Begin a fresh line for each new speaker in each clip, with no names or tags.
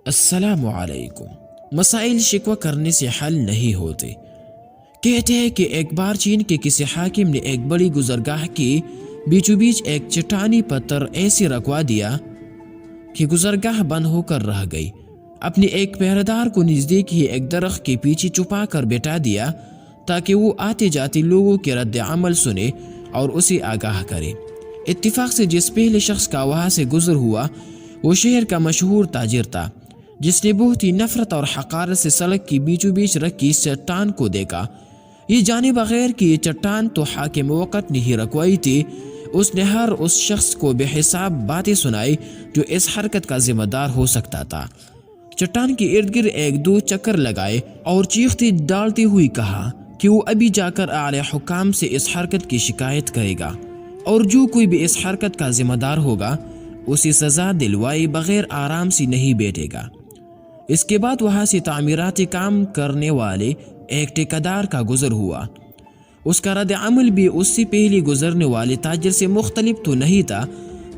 السلام علیکم۔ مسائل شکوہ کرنے سے حل نہیں ہوتے۔ کہتے ہیں کہ ایک بار چین کے کسی حاکم نے ایک بڑی گزرگاہ کے بیچوں بیچ ایک چٹانی پتھر ایسے رکھوا دیا کہ گزرگاہ بند ہو کر رہ گئی۔ اپنے ایک پہرےدار کو نزدیک ہی ایک درخت کے پیچھے چھپا کر بٹھا دیا تاکہ وہ آتے جاتے لوگوں کے رد عمل سنے اور اسے آگاہ کرے۔ اتفاق سے جس پہلے شخص کا وہاں سے گزر ہوا وہ شہر کا مشہور تاجر تھا، جس نے بہت ہی نفرت اور حقارت سے سڑک کی بیچوں بیچ رکھی اس چٹان کو دیکھا۔ یہ جانے بغیر کہ یہ چٹان تو حاکم وقت نے ہی رکھوائی تھی، اس نے ہر اس شخص کو بے حساب باتیں سنائی جو اس حرکت کا ذمہ دار ہو سکتا تھا۔ چٹان کے ارد گرد ایک دو چکر لگائے اور چیختی ڈالتی ہوئی کہا کہ وہ ابھی جا کر اعلی حکام سے اس حرکت کی شکایت کرے گا، اور جو کوئی بھی اس حرکت کا ذمہ دار ہوگا اسے سزا دلوائے بغیر آرام سے نہیں بیٹھے گا۔ اس کے بعد وہاں سے تعمیراتی کام کرنے والے ایک ٹھیکیدار کا گزر ہوا۔ اس کا رد عمل بھی اس سے پہلے گزرنے والے تاجر سے مختلف تو نہیں تھا،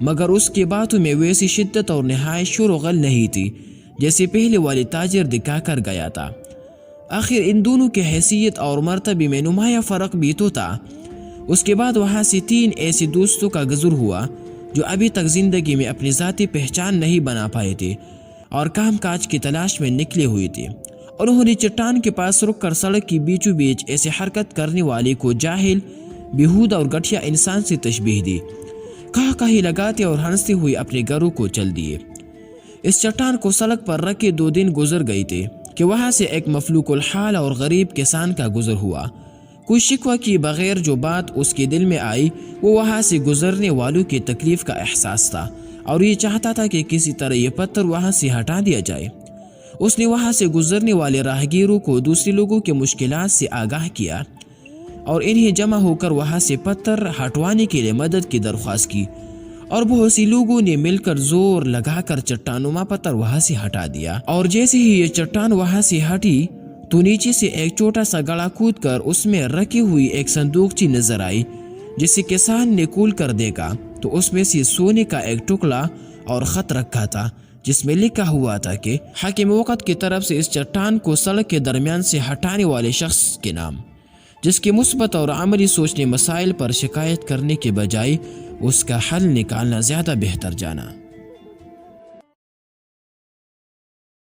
مگر اس کے باتوں میں ویسی شدت اور نہایت شور و غل نہیں تھی جیسے پہلے والے تاجر دکھا کر گیا تھا۔ آخر ان دونوں کی حیثیت اور مرتبے میں نمایاں فرق بھی تو تھا۔ اس کے بعد وہاں سے 3 ایسے دوستوں کا گزر ہوا جو ابھی تک زندگی میں اپنی ذاتی پہچان نہیں بنا پائے تھے اور کام کاج کی تلاش میں نکلے ہوئے تھے۔ انہوں نے چٹان کے پاس رک کر سڑک کی بیچوں بیچ ایسے حرکت کرنے والے کو جاہل، بیہودہ اور گٹھیا انسان سے تشبیہ دی، کہی لگاتے اور ہنستے ہوئے اپنے گھروں کو چل دیے۔ اس چٹان کو سڑک پر رکھے 2 دن گزر گئے تھے کہ وہاں سے ایک مفلوک الحال اور غریب کسان کا گزر ہوا۔ کوئی شکوہ کیے بغیر جو بات اس کے دل میں آئی وہ وہاں سے گزرنے والوں کی تکلیف کا احساس تھا، اور یہ چاہتا تھا کہ کسی طرح یہ پتھر وہاں سے ہٹا دیا جائے۔ اس نے وہاں سے گزرنے والے راہگیروں کو دوسرے لوگوں کے مشکلات سے آگاہ کیا اور انہیں جمع ہو کر وہاں سے پتھر ہٹوانے کے لیے مدد کی درخواست کی، اور بہت سی لوگوں نے مل کر زور لگا کر چٹانما پتھر وہاں سے ہٹا دیا۔ اور جیسے ہی یہ چٹان وہاں سے ہٹی تو نیچے سے ایک چھوٹا سا گڑھا کھود کر اس میں رکھی ہوئی ایک صندوقچی نظر آئی، جسے کسان نے کھول کر دیکھا تو اس میں سے سونے کا ایک ٹکڑا اور خط رکھا تھا جس میں لکھا ہوا تھا کہ حاکم وقت کی طرف سے اس چٹان کو سڑک کے درمیان سے ہٹانے والے شخص کے نام، جس کے مثبت اور عملی سوچنے مسائل پر شکایت کرنے کے بجائے اس کا حل نکالنا زیادہ بہتر جانا۔